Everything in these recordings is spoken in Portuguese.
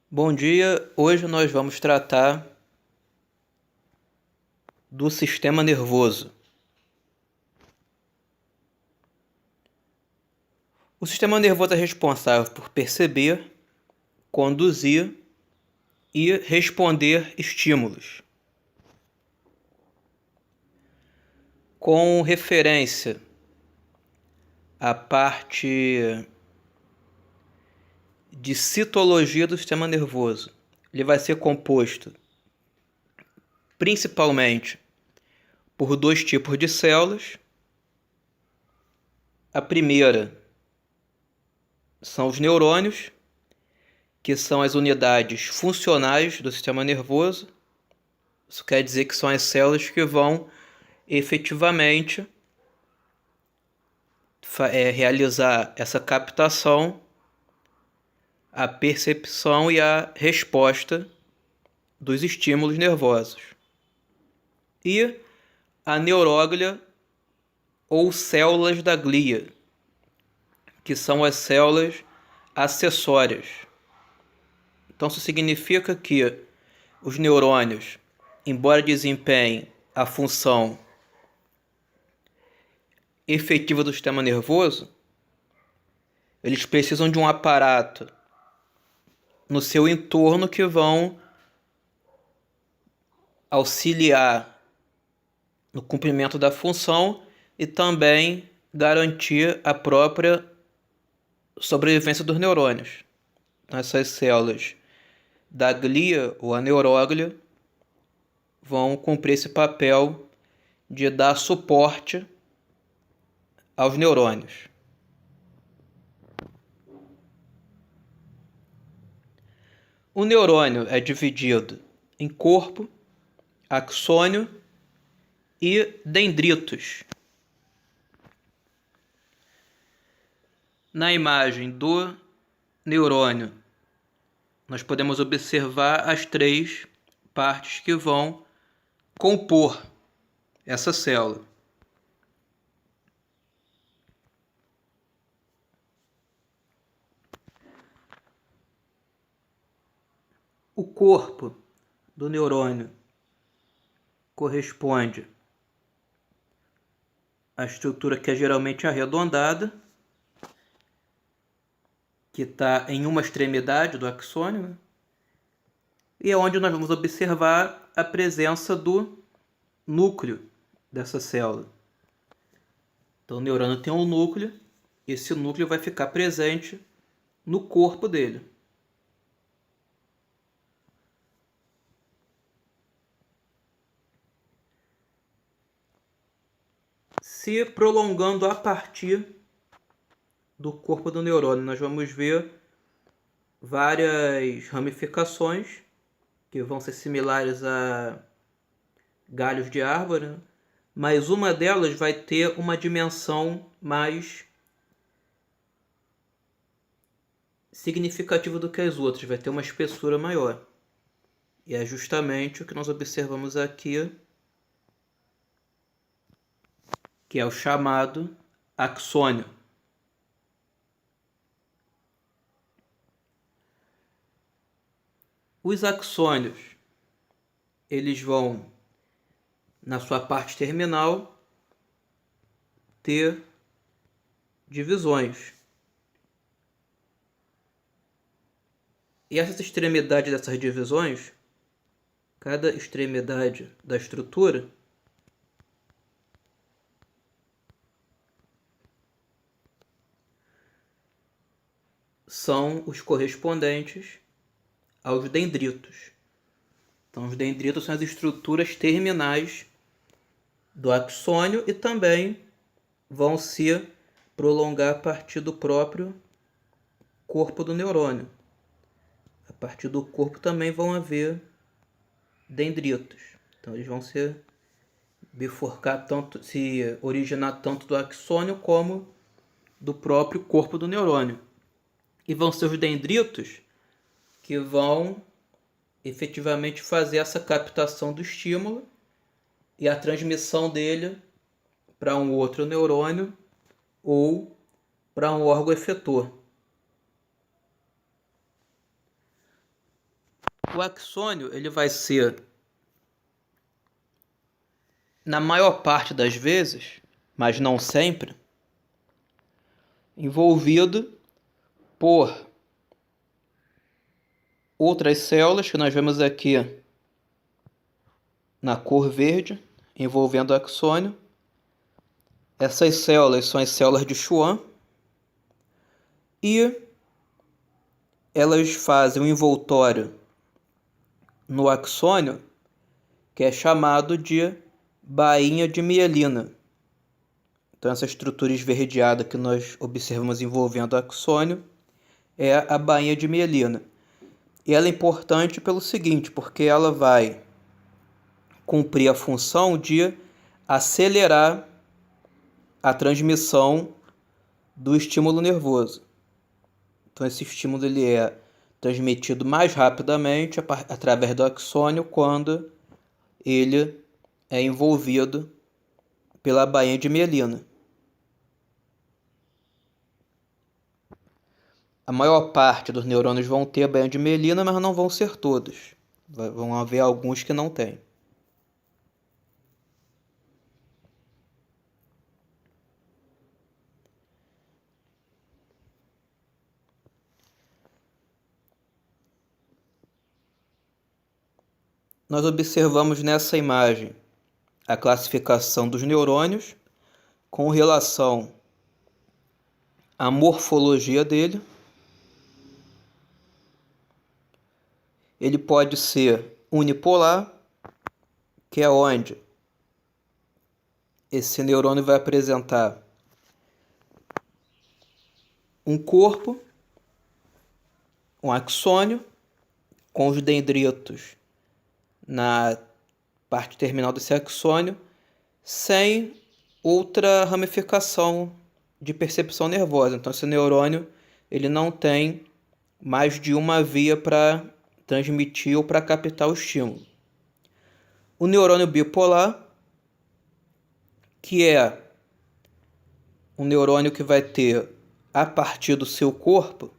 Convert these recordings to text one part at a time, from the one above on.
Bom dia, hoje nós vamos tratar do sistema nervoso. O sistema nervoso é responsável por perceber, conduzir e responder estímulos. Com referência à parte de citologia do sistema nervoso, ele vai ser composto principalmente por dois tipos de células. A primeira são os neurônios, que são as unidades funcionais do sistema nervoso. Isso quer dizer que são as células que vão efetivamente realizar essa captação, a percepção e a resposta dos estímulos nervosos. E a neuróglia ou células da glia, que são as células acessórias. Então isso significa que os neurônios, embora desempenhem a função efetiva do sistema nervoso, eles precisam de um aparato no seu entorno que vão auxiliar no cumprimento da função e também garantir a própria sobrevivência dos neurônios. Então, essas células da glia ou a neuróglia vão cumprir esse papel de dar suporte aos neurônios. O neurônio é dividido em corpo, axônio e dendritos. Na imagem do neurônio, nós podemos observar as três partes que vão compor essa célula. O corpo do neurônio corresponde à estrutura que é geralmente arredondada, que está em uma extremidade do axônio, né? E é onde nós vamos observar a presença do núcleo dessa célula. Então o neurônio tem um núcleo, esse núcleo vai ficar presente no corpo dele. Se prolongando a partir do corpo do neurônio, nós vamos ver várias ramificações que vão ser similares a galhos de árvore, né? Mas uma delas vai ter uma dimensão mais significativa do que as outras, vai ter uma espessura maior. E é justamente o que nós observamos aqui, que é o chamado axônio. Os axônios, eles vão, na sua parte terminal, ter divisões. E essas extremidades dessas divisões, cada extremidade da estrutura, são os correspondentes aos dendritos. Então, os dendritos são as estruturas terminais do axônio e também vão se prolongar a partir do próprio corpo do neurônio. A partir do corpo também vão haver dendritos. Então, eles vão se bifurcar tanto, se originar tanto do axônio como do próprio corpo do neurônio. E vão ser os dendritos que vão efetivamente fazer essa captação do estímulo e a transmissão dele para um outro neurônio ou para um órgão efetor. O axônio ele vai ser, na maior parte das vezes, mas não sempre, envolvido por outras células que nós vemos aqui na cor verde, envolvendo o axônio. Essas células são as células de Schwann e elas fazem um envoltório no axônio que é chamado de bainha de mielina. Então essa estrutura esverdeada que nós observamos envolvendo o axônio é a bainha de mielina. E ela é importante pelo seguinte, porque ela vai cumprir a função de acelerar a transmissão do estímulo nervoso. Então esse estímulo ele é transmitido mais rapidamente através do axônio quando ele é envolvido pela bainha de mielina. A maior parte dos neurônios vão ter a bainha de mielina, mas não vão ser todos. Vão haver alguns que não têm. Nós observamos nessa imagem a classificação dos neurônios com relação à morfologia dele. Ele pode ser unipolar, que é onde esse neurônio vai apresentar um corpo, um axônio, com os dendritos na parte terminal desse axônio, sem outra ramificação de percepção nervosa. Então esse neurônio ele não tem mais de uma via para transmitir ou para captar o estímulo. O neurônio bipolar, que é um neurônio que vai ter, a partir do seu corpo,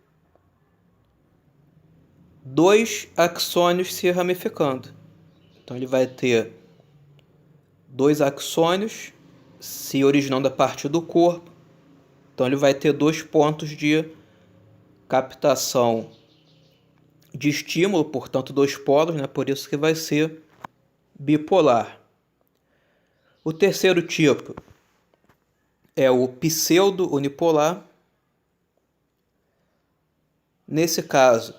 dois axônios se ramificando. Então ele vai ter dois axônios se originando a partir do corpo. Então ele vai ter dois pontos de captação de estímulo, portanto dois polos, né? Por isso que vai ser bipolar. O terceiro tipo é o pseudo-unipolar. Nesse caso,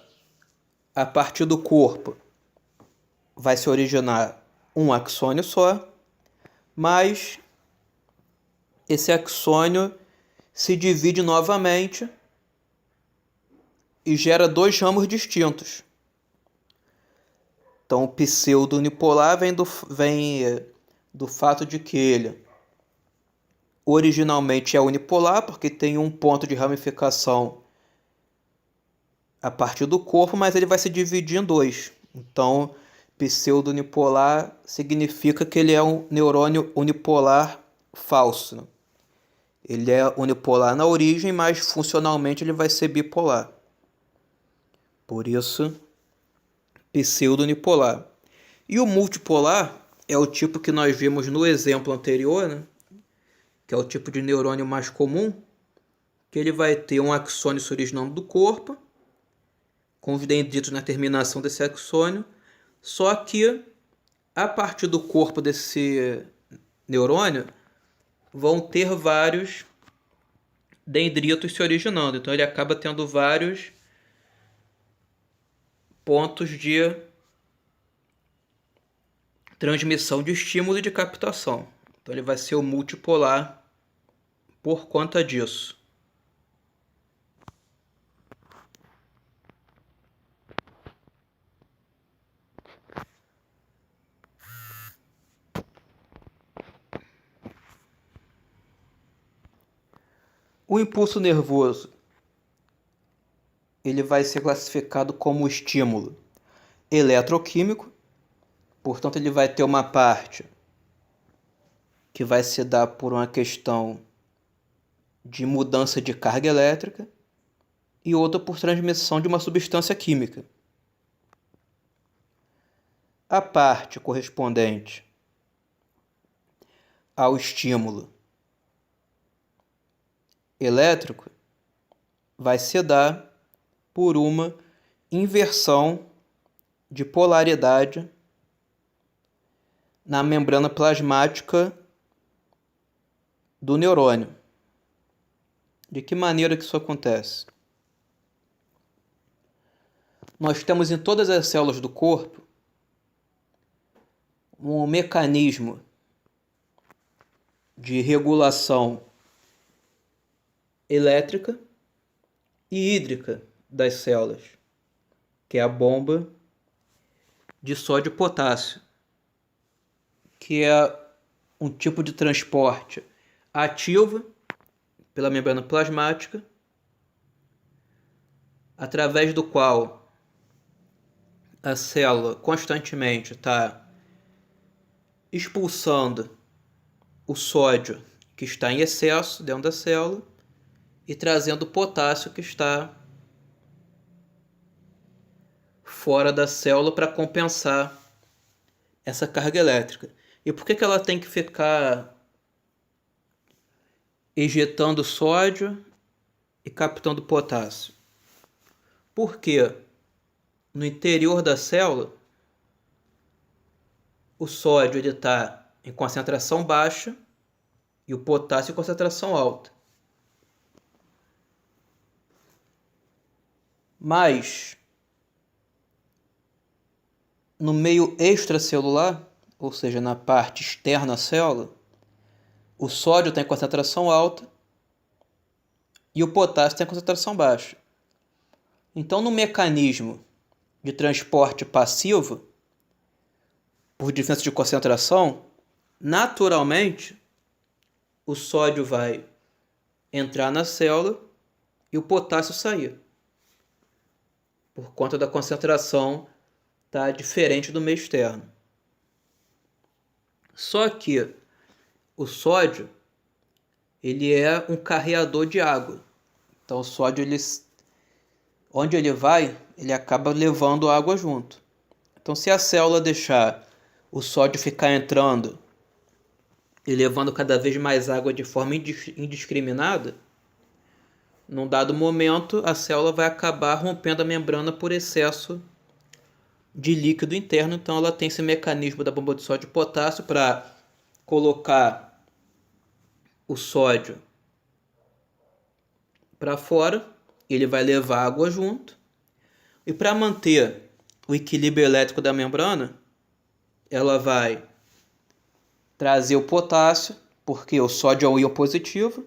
a partir do corpo vai se originar um axônio só, mas esse axônio se divide novamente e gera dois ramos distintos. Então, o pseudo-unipolar vem do fato de que ele originalmente é unipolar, porque tem um ponto de ramificação a partir do corpo, mas ele vai se dividir em dois. Então, pseudo-unipolar significa que ele é um neurônio unipolar falso. Ele é unipolar na origem, mas funcionalmente ele vai ser bipolar. Por isso, pseudo-unipolar. E o multipolar é o tipo que nós vimos no exemplo anterior, né? Que é o tipo de neurônio mais comum, que ele vai ter um axônio se originando do corpo, com os dendritos na terminação desse axônio, só que a partir do corpo desse neurônio vão ter vários dendritos se originando. Então ele acaba tendo vários pontos de transmissão de estímulo e de captação. Então ele vai ser o multipolar por conta disso. O impulso nervoso ele vai ser classificado como estímulo eletroquímico, portanto ele vai ter uma parte que vai se dar por uma questão de mudança de carga elétrica e outra por transmissão de uma substância química. a parte correspondente ao estímulo elétrico vai se dar por uma inversão de polaridade na membrana plasmática do neurônio. De que maneira que isso acontece? Nós temos em todas as células do corpo um mecanismo de regulação elétrica e hídrica das células, que é a bomba de sódio e potássio, que é um tipo de transporte ativo pela membrana plasmática, através do qual a célula constantemente está expulsando o sódio que está em excesso dentro da célula e trazendo o potássio que está fora da célula para compensar essa carga elétrica. E por que ela tem que ficar ejetando sódio e captando potássio? Porque no interior da célula o sódio está em concentração baixa e o potássio em concentração alta. Mas no meio extracelular, ou seja, na parte externa à célula, o sódio tem concentração alta e o potássio tem concentração baixa. Então, no mecanismo de transporte passivo, por diferença de concentração, naturalmente o sódio vai entrar na célula e o potássio sair, por conta da concentração tá diferente do meio externo. Só que o sódio ele é um carreador de água. Então o sódio, onde ele vai, ele acaba levando água junto. Então se a célula deixar o sódio ficar entrando e levando cada vez mais água de forma indiscriminada, num dado momento a célula vai acabar rompendo a membrana por excesso de líquido interno. Então ela tem esse mecanismo da bomba de sódio e potássio para colocar o sódio para fora, ele vai levar água junto, e para manter o equilíbrio elétrico da membrana, ela vai trazer o potássio, porque o sódio é um íon positivo.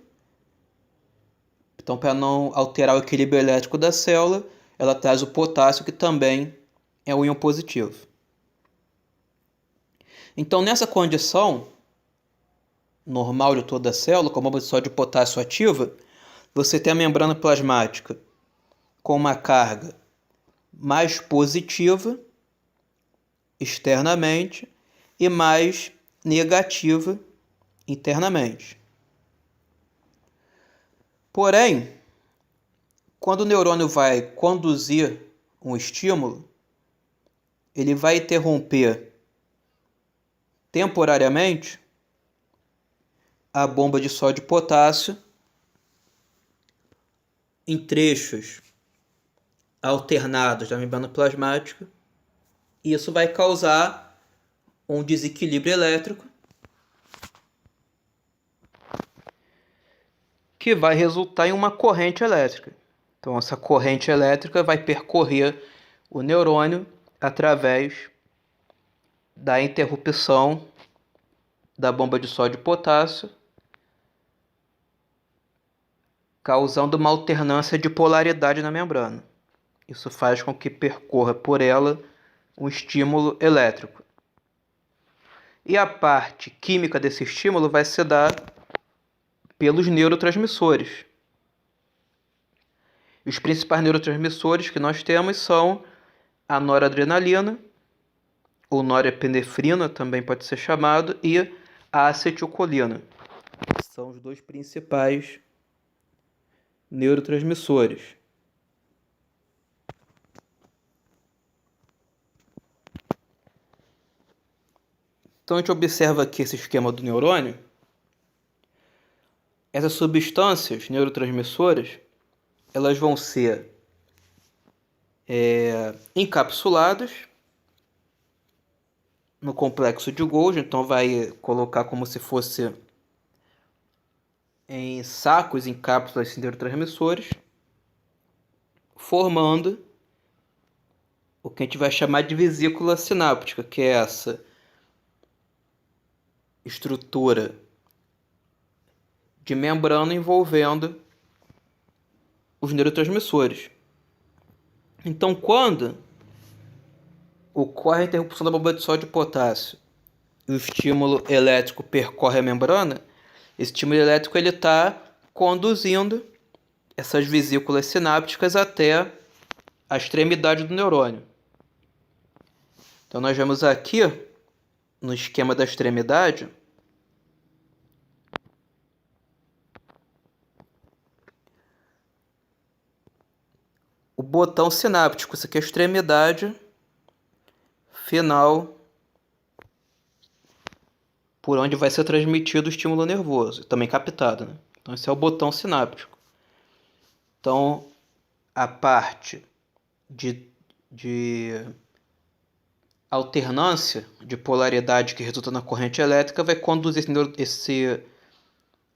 Então, para não alterar o equilíbrio elétrico da célula, ela traz o potássio, que também é um íon positivo. Então, nessa condição normal de toda a célula, com a bomba de sódio e potássio ativa, você tem a membrana plasmática com uma carga mais positiva externamente e mais negativa internamente. Porém, quando o neurônio vai conduzir um estímulo, ele vai interromper temporariamente a bomba de sódio e potássio em trechos alternados da membrana plasmática. E isso vai causar um desequilíbrio elétrico que vai resultar em uma corrente elétrica. Então, essa corrente elétrica vai percorrer o neurônio através da interrupção da bomba de sódio e potássio, causando uma alternância de polaridade na membrana. Isso faz com que percorra por ela um estímulo elétrico. E a parte química desse estímulo vai se dar pelos neurotransmissores. Os principais neurotransmissores que nós temos são a noradrenalina, ou norepinefrina também pode ser chamado, e a acetilcolina. São os dois principais neurotransmissores. Então a gente observa aqui esse esquema do neurônio. Essas substâncias neurotransmissoras, elas vão ser encapsuladas no complexo de Golgi, então vai colocar como se fosse em sacos, em cápsulas de neurotransmissores, formando o que a gente vai chamar de vesícula sináptica, que é essa estrutura de membrana envolvendo os neurotransmissores. Então, quando ocorre a interrupção da bomba de sódio e potássio e o estímulo elétrico percorre a membrana, esse estímulo elétrico está conduzindo essas vesículas sinápticas até a extremidade do neurônio. Então, nós vemos aqui, no esquema da extremidade, o botão sináptico. Isso aqui é a extremidade final por onde vai ser transmitido o estímulo nervoso, também captado, né? Então esse é o botão sináptico. Então a parte de alternância de polaridade que resulta na corrente elétrica vai conduzir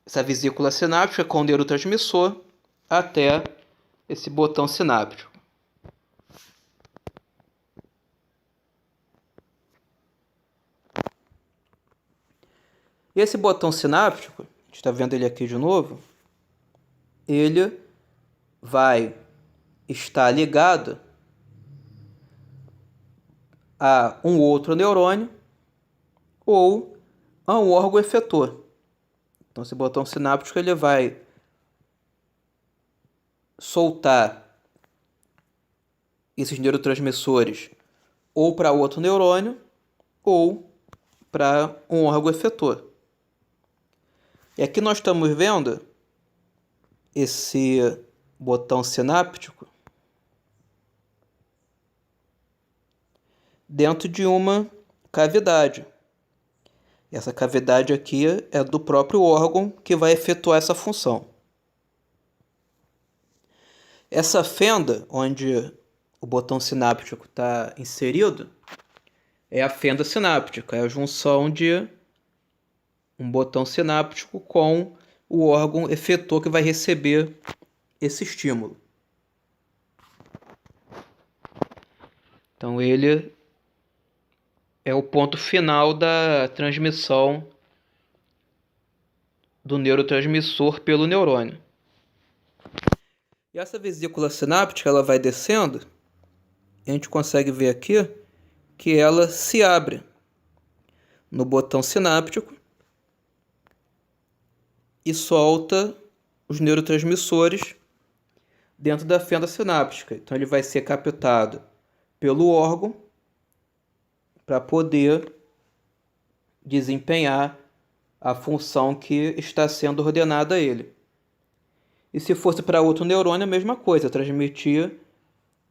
essa vesícula sináptica com o neurotransmissor até esse botão sináptico. E esse botão sináptico, a gente está vendo ele aqui de novo, ele vai estar ligado a um outro neurônio ou a um órgão efetor. Então esse botão sináptico ele vai soltar esses neurotransmissores ou para outro neurônio ou para um órgão efetor. E aqui nós estamos vendo esse botão sináptico dentro de uma cavidade. Essa cavidade aqui é do próprio órgão que vai efetuar essa função. Essa fenda onde o botão sináptico está inserido é a fenda sináptica, é a junção de um botão sináptico com o órgão efetor que vai receber esse estímulo. Então ele é o ponto final da transmissão do neurotransmissor pelo neurônio. E essa vesícula sináptica ela vai descendo, e a gente consegue ver aqui que ela se abre no botão sináptico e solta os neurotransmissores dentro da fenda sináptica. Então ele vai ser captado pelo órgão para poder desempenhar a função que está sendo ordenada a ele. E se fosse para outro neurônio, a mesma coisa, transmitir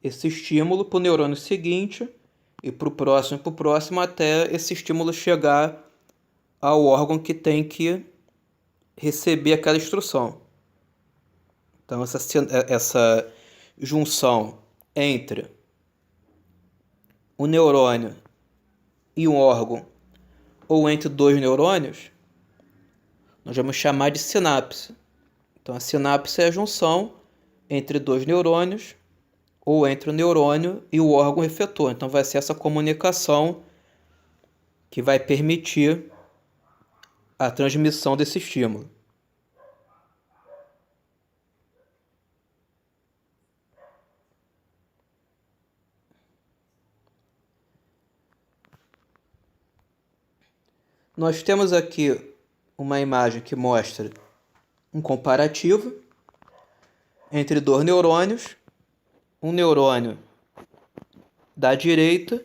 esse estímulo para o neurônio seguinte e para o próximo, até esse estímulo chegar ao órgão que tem que receber aquela instrução. Então essa junção entre o neurônio e um órgão, ou entre dois neurônios, nós vamos chamar de sinapse. Então a sinapse é a junção entre dois neurônios, ou entre o neurônio e o órgão efetor. Então vai ser essa comunicação que vai permitir a transmissão desse estímulo. Nós temos aqui uma imagem que mostra um comparativo entre dois neurônios. Um neurônio da direita,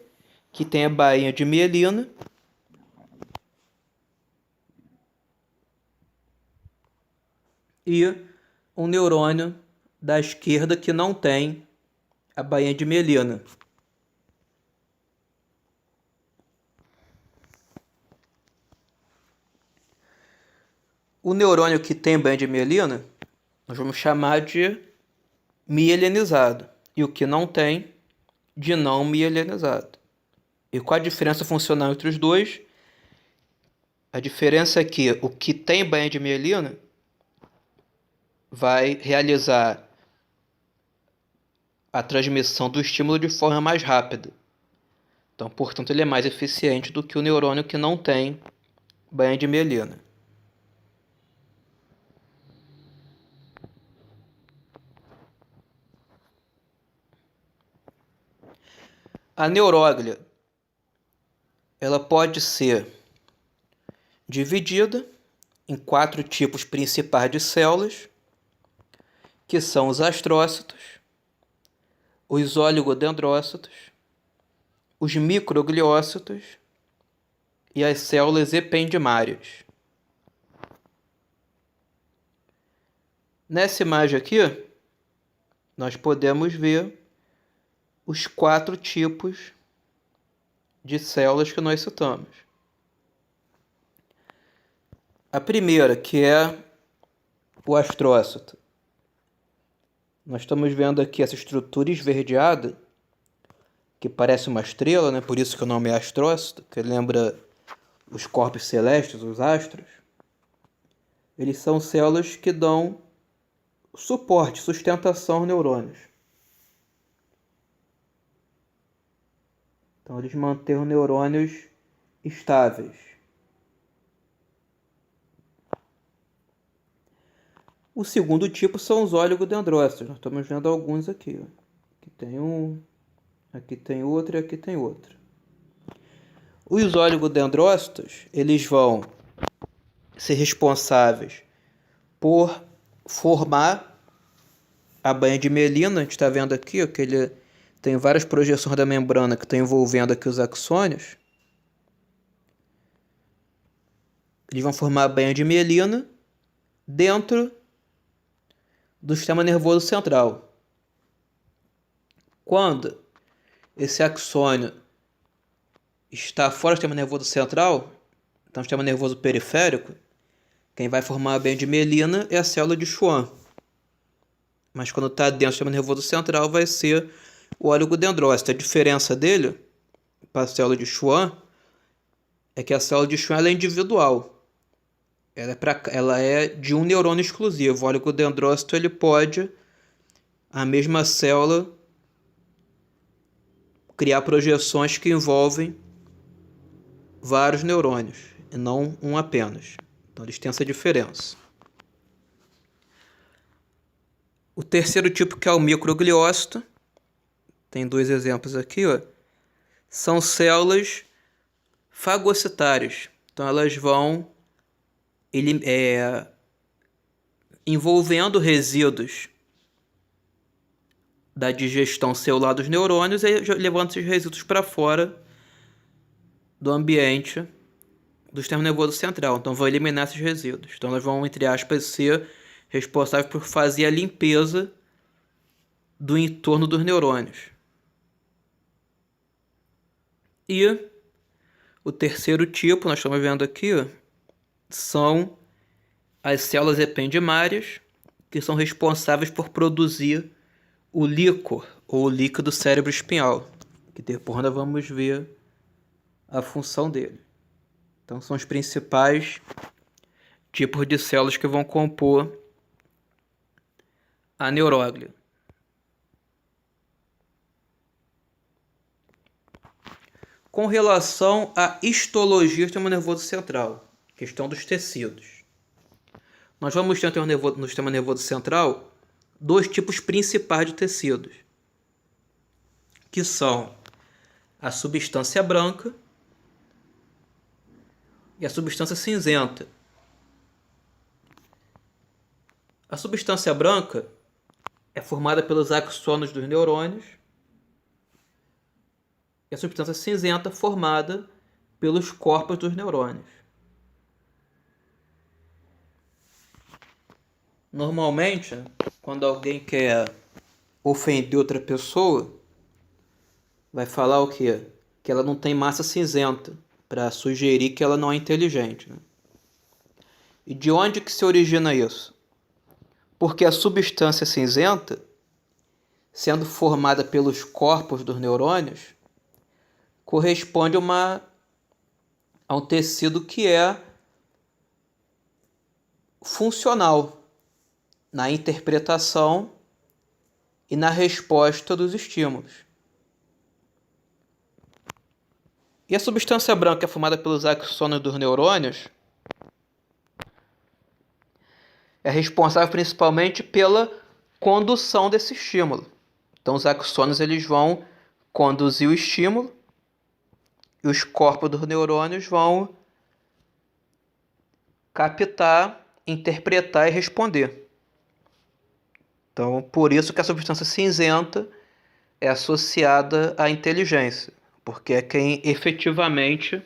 que tem a bainha de mielina, e um neurônio da esquerda que não tem a bainha de mielina. O neurônio que tem banho de mielina, nós vamos chamar de mielinizado. E o que não tem, de não mielinizado. E qual a diferença funcional entre os dois? A diferença é que o que tem banho de mielina vai realizar a transmissão do estímulo de forma mais rápida. Então, portanto, ele é mais eficiente do que o neurônio que não tem banho de mielina. A neuróglia, ela pode ser dividida em 4 tipos principais de células, que são os astrócitos, os oligodendrócitos, os microgliócitos e as células ependimárias. Nessa imagem aqui, nós podemos ver os 4 tipos de células que nós citamos. A primeira, que é o astrócito. Nós estamos vendo aqui essa estrutura esverdeada, que parece uma estrela, né? Por isso que o nome é astrócito, que lembra os corpos celestes, os astros. Eles são células que dão suporte, sustentação aos neurônios. Então, eles mantêm os neurônios estáveis. O segundo tipo são os oligodendrócitos. Nós estamos vendo alguns aqui. Aqui tem um, aqui tem outro e aqui tem outro. Os oligodendrócitos, eles vão ser responsáveis por formar a banha de mielina. A gente está vendo aqui que ele tem várias projeções da membrana que estão envolvendo aqui os axônios. Eles vão formar a banha de mielina dentro do sistema nervoso central. Quando esse axônio está fora do sistema nervoso central, então o sistema nervoso periférico, quem vai formar a banha de mielina é a célula de Schwann. Mas quando está dentro do sistema nervoso central vai ser o oligodendrócito. A diferença dele para a célula de Schwann é que a célula de Schwann ela é individual. Ela é de um neurônio exclusivo. O oligodendrócito ele pode, a mesma célula, criar projeções que envolvem vários neurônios, e não um apenas. Então eles têm essa diferença. O terceiro tipo, que é o microgliócito, tem 2 exemplos aqui, ó, são células fagocitárias. Então elas vão envolvendo resíduos da digestão celular dos neurônios e levando esses resíduos para fora do ambiente do sistema nervoso central. Então vão eliminar esses resíduos. Então elas vão, entre aspas, ser responsáveis por fazer a limpeza do entorno dos neurônios. E o terceiro tipo, nós estamos vendo aqui, ó, são as células ependimárias, que são responsáveis por produzir o líquor, ou o líquido cérebro-espinhal, que depois nós vamos ver a função dele. Então são os principais tipos de células que vão compor a neuróglia. Com relação à histologia do sistema nervoso central, questão dos tecidos. Nós vamos ter no sistema nervoso central 2 tipos principais de tecidos, que são a substância branca e a substância cinzenta. A substância branca é formada pelos axônios dos neurônios e a substância cinzenta formada pelos corpos dos neurônios. Normalmente, quando alguém quer ofender outra pessoa, vai falar o quê? Que ela não tem massa cinzenta, para sugerir que ela não é inteligente, né? E de onde que se origina isso? Porque a substância cinzenta, sendo formada pelos corpos dos neurônios, corresponde a um tecido que é funcional na interpretação e na resposta dos estímulos. E a substância branca é formada pelos axônios dos neurônios é responsável principalmente pela condução desse estímulo. Então os axônios eles vão conduzir o estímulo e os corpos dos neurônios vão captar, interpretar e responder. Então, por isso que a substância cinzenta é associada à inteligência, porque é quem efetivamente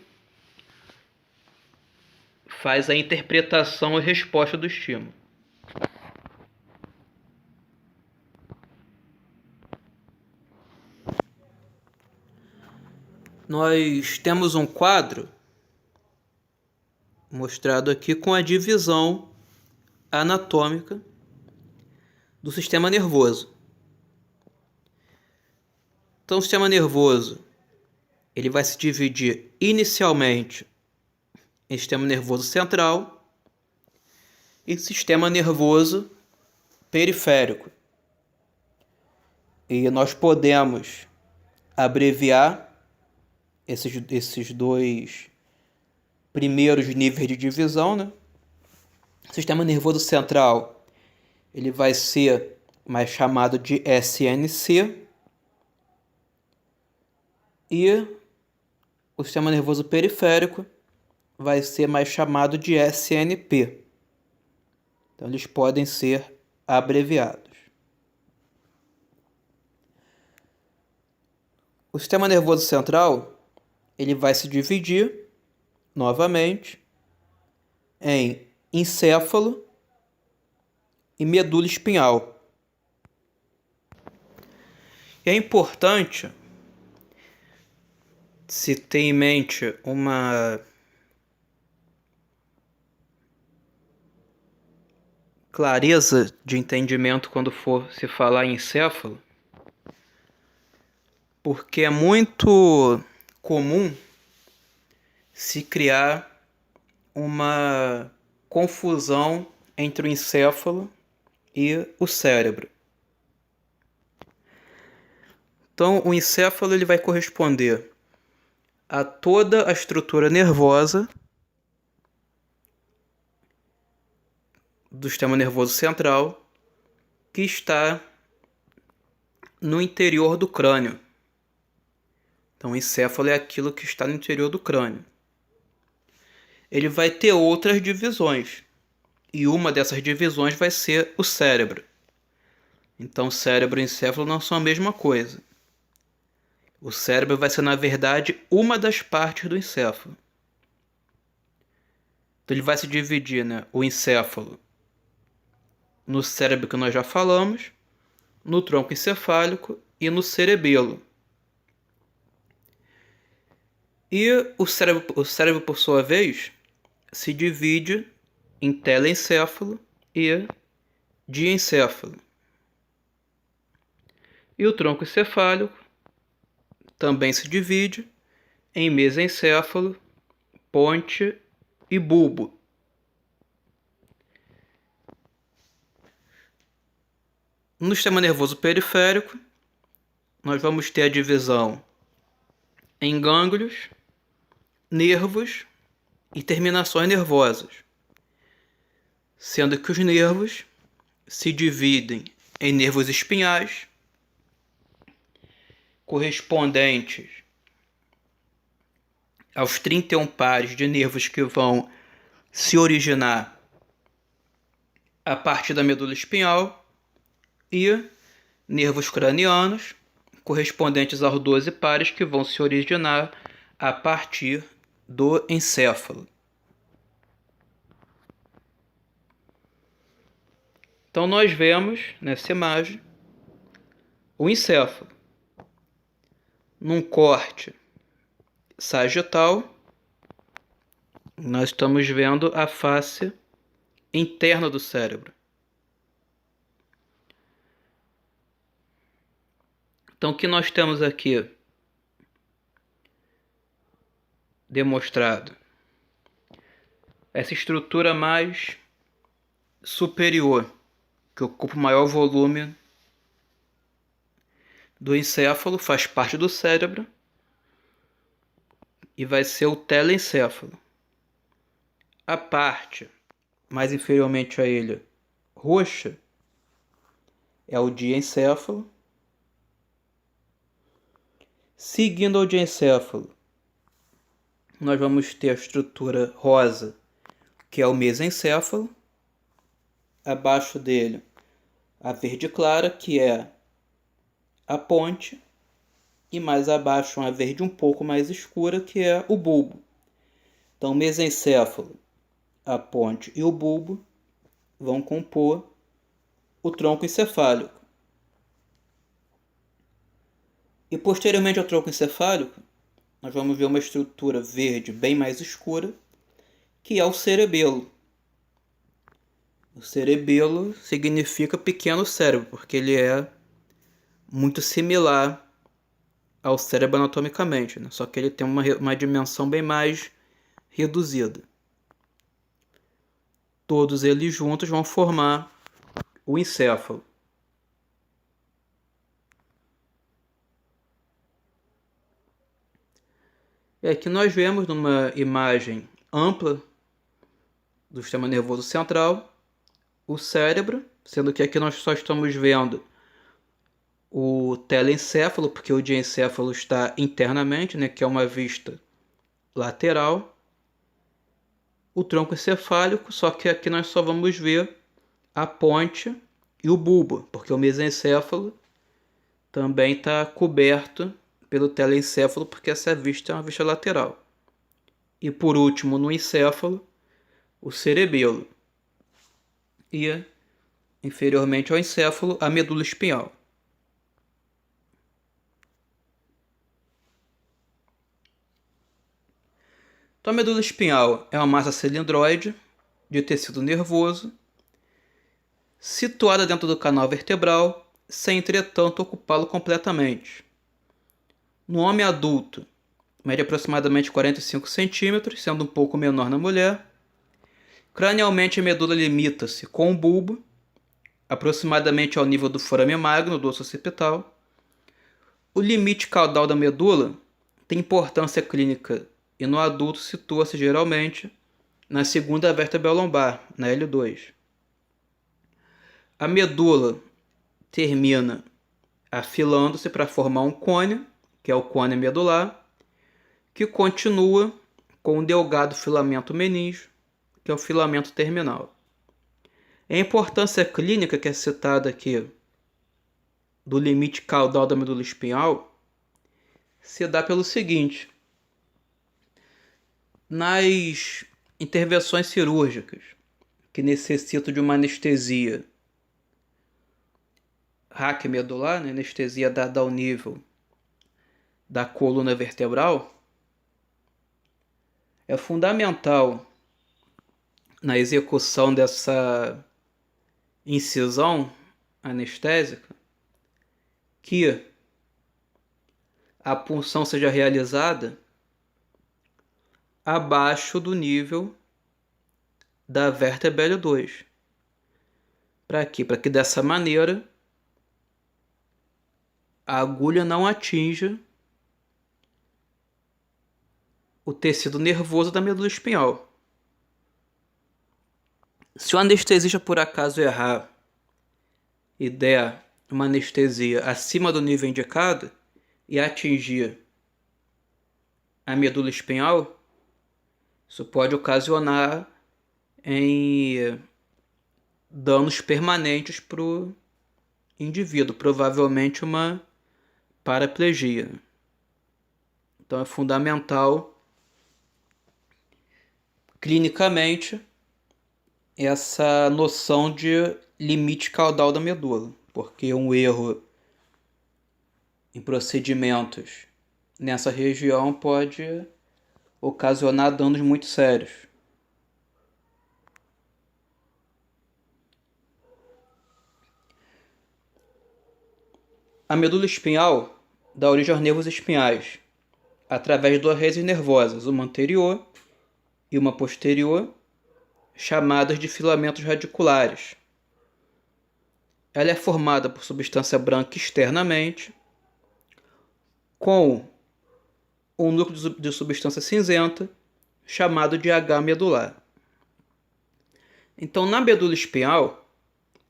faz a interpretação e resposta do estímulo. Nós temos um quadro mostrado aqui com a divisão anatômica do sistema nervoso. Então, o sistema nervoso ele vai se dividir inicialmente em sistema nervoso central e sistema nervoso periférico. E nós podemos abreviar esses dois primeiros níveis de divisão, né? O sistema nervoso central ele vai ser mais chamado de SNC e o sistema nervoso periférico vai ser mais chamado de SNP. Então eles podem ser abreviados. O sistema nervoso central ele vai se dividir novamente em encéfalo e medula espinhal. E é importante se ter em mente uma clareza de entendimento quando for se falar em encéfalo, porque é muito comum se criar uma confusão entre o encéfalo e o cérebro. Então, o encéfalo ele vai corresponder a toda a estrutura nervosa do sistema nervoso central que está no interior do crânio. Então, o encéfalo é aquilo que está no interior do crânio. Ele vai ter outras divisões, e uma dessas divisões vai ser o cérebro. Então, cérebro e encéfalo não são a mesma coisa. O cérebro vai ser, na verdade, uma das partes do encéfalo. Então, ele vai se dividir, né, o encéfalo no cérebro que nós já falamos, no tronco encefálico e no cerebelo. E o cérebro, por sua vez, se divide em telencéfalo e diencéfalo. E o tronco encefálico também se divide em mesencéfalo, ponte e bulbo. No sistema nervoso periférico, nós vamos ter a divisão em gânglios, nervos e terminações nervosas, sendo que os nervos se dividem em nervos espinhais, correspondentes aos 31 pares de nervos que vão se originar a partir da medula espinhal, e nervos cranianos, correspondentes aos 12 pares que vão se originar a partir do encéfalo. Então nós vemos nessa imagem o encéfalo num corte sagital. Nós estamos vendo a face interno do cérebro. Então, o que nós temos aqui demonstrado? Essa estrutura mais superior, que ocupa o maior volume do encéfalo, faz parte do cérebro e vai ser o telencéfalo. A parte mais inferiormente a ele, roxa, é o diencéfalo. Seguindo ao diencéfalo, nós vamos ter a estrutura rosa, que é o mesencéfalo. Abaixo dele, a verde clara, que é a ponte. E mais abaixo, uma verde um pouco mais escura, que é o bulbo. Então, o mesencéfalo, a ponte e o bulbo vão compor o tronco encefálico. E posteriormente ao tronco encefálico, nós vamos ver uma estrutura verde bem mais escura, que é o cerebelo. O cerebelo significa pequeno cérebro, porque ele é muito similar ao cérebro anatomicamente, né? Só que ele tem uma dimensão bem mais reduzida. Todos eles juntos vão formar o encéfalo. E aqui nós vemos numa imagem ampla do sistema nervoso central o cérebro, sendo que aqui nós só estamos vendo o telencéfalo, porque o diencéfalo está internamente, né, que é uma vista lateral. O tronco encefálico, só que aqui nós só vamos ver a ponte e o bulbo, porque o mesencéfalo também está coberto pelo telencéfalo, porque essa vista é uma vista lateral. E por último, no encéfalo, o cerebelo. E inferiormente ao encéfalo, a medula espinhal. Então, a medula espinhal é uma massa cilindroide de tecido nervoso, situada dentro do canal vertebral, sem, entretanto, ocupá-lo completamente. No homem adulto, mede aproximadamente 45 centímetros, sendo um pouco menor na mulher. Cranialmente, a medula limita-se com o bulbo, aproximadamente ao nível do forame magno do osso occipital. O limite caudal da medula tem importância clínica e no adulto situa-se geralmente na segunda vértebra lombar, na L2. A medula termina afilando-se para formar um cone, que é o cone medular, que continua com um delgado filamento meníngeo, que é o filamento terminal. A importância clínica que é citada aqui do limite caudal da medula espinhal se dá pelo seguinte: nas intervenções cirúrgicas que necessitam de uma anestesia raquimedular, né, anestesia dada ao nível da coluna vertebral, é fundamental na execução dessa incisão anestésica que a punção seja realizada abaixo do nível da vértebra L2. Para quê? Para que dessa maneira a agulha não atinja o tecido nervoso da medula espinhal. Se o anestesista por acaso errar e der uma anestesia acima do nível indicado e atingir a medula espinhal, isso pode ocasionar em danos permanentes para o indivíduo, provavelmente uma paraplegia. Então é fundamental clinicamente essa noção de limite caudal da medula, porque um erro em procedimentos nessa região pode ocasionar danos muito sérios. A medula espinhal dá origem aos nervos espinhais, através de duas redes nervosas, uma anterior e uma posterior, chamadas de filamentos radiculares. Ela é formada por substância branca externamente, com um núcleo de substância cinzenta, chamado de H medular. Então, na medula espinhal,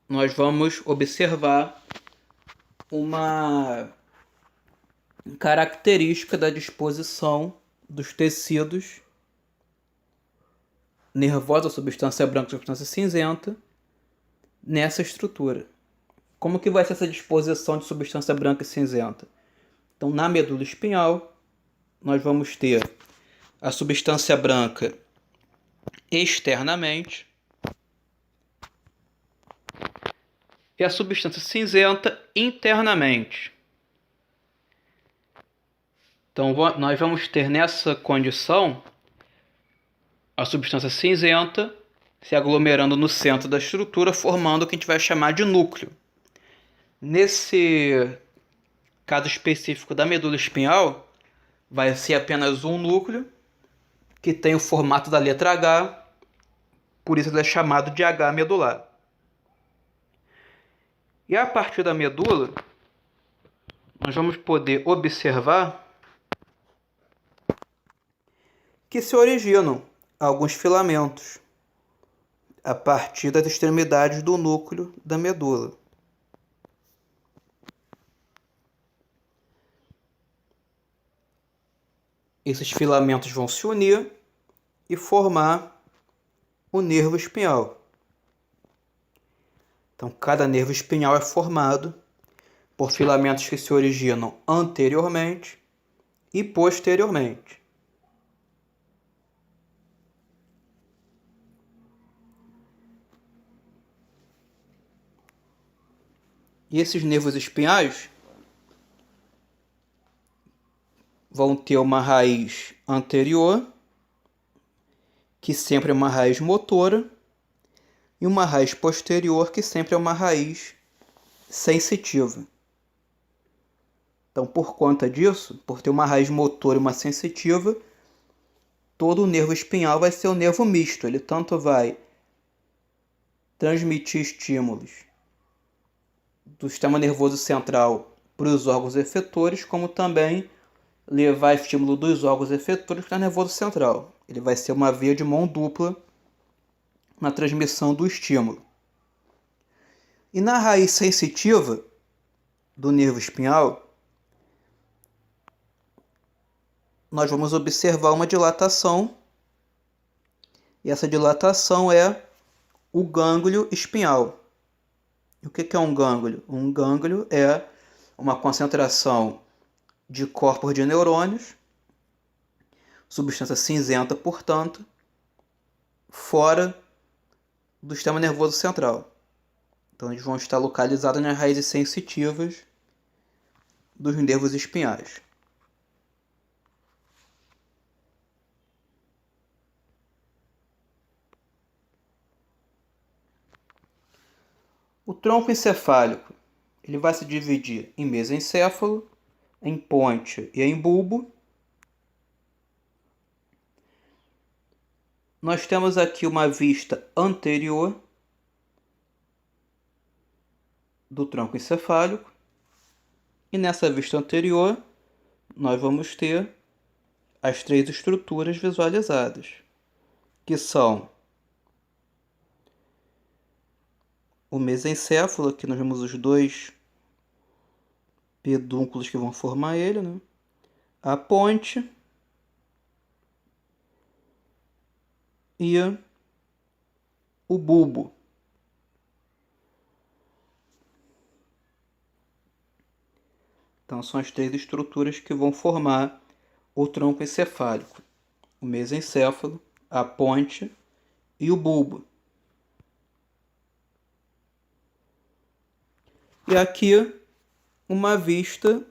nós vamos observar uma característica da disposição dos tecidos nervosos, substância branca e substância cinzenta, nessa estrutura. Como que vai ser essa disposição de substância branca e cinzenta? Então, na medula espinhal, nós vamos ter a substância branca externamente e a substância cinzenta internamente. Então, nós vamos ter nessa condição a substância cinzenta se aglomerando no centro da estrutura, formando o que a gente vai chamar de núcleo. Nesse caso específico da medula espinhal, vai ser apenas um núcleo que tem o formato da letra H, por isso ele é chamado de H medular. E a partir da medula, nós vamos poder observar que se originam alguns filamentos a partir das extremidades do núcleo da medula. Esses filamentos vão se unir e formar o nervo espinhal. Então, cada nervo espinhal é formado por filamentos que se originam anteriormente e posteriormente. E esses nervos espinhais vão ter uma raiz anterior, que sempre é uma raiz motora, e uma raiz posterior, que sempre é uma raiz sensitiva. Então, por conta disso, por ter uma raiz motora e uma sensitiva, todo o nervo espinhal vai ser um nervo misto. Ele tanto vai transmitir estímulos do sistema nervoso central para os órgãos efetores, como também levar estímulo dos órgãos efetores para o nervoso central. Ele vai ser uma via de mão dupla na transmissão do estímulo. E na raiz sensitiva do nervo espinhal, nós vamos observar uma dilatação, e essa dilatação é o gânglio espinhal. E o que é um gânglio? Um gânglio é uma concentração de corpos de neurônios, substância cinzenta, portanto, fora do sistema nervoso central. Então, eles vão estar localizados nas raízes sensitivas dos nervos espinhais. O tronco encefálico ele vai se dividir em mesencéfalo, em ponte e em bulbo. Nós temos aqui uma vista anterior do tronco encefálico, e nessa vista anterior nós vamos ter as três estruturas visualizadas, que são o mesencéfalo. Aqui nós vemos os dois pedúnculos que vão formar ele, né? A ponte e o bulbo. Então, são as três estruturas que vão formar o tronco encefálico: o mesencéfalo, a ponte e o bulbo. E aqui uma vista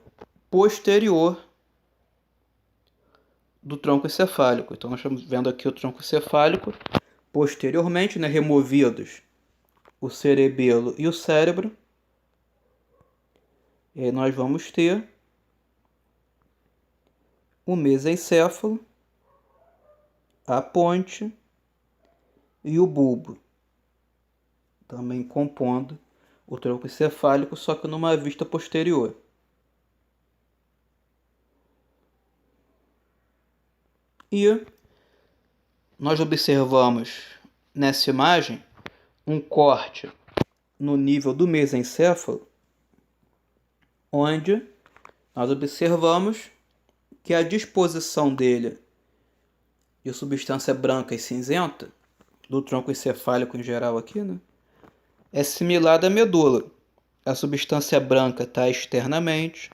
posterior do tronco encefálico. Então, nós estamos vendo aqui o tronco encefálico posteriormente, né, removidos o cerebelo e o cérebro. E aí nós vamos ter o mesencéfalo, a ponte e o bulbo, também compondo o tronco encefálico, só que numa vista posterior. E nós observamos nessa imagem um corte no nível do mesencéfalo, onde nós observamos que a disposição dele de substância branca e cinzenta, do tronco encefálico em geral aqui, né, é similar à medula. A substância branca está externamente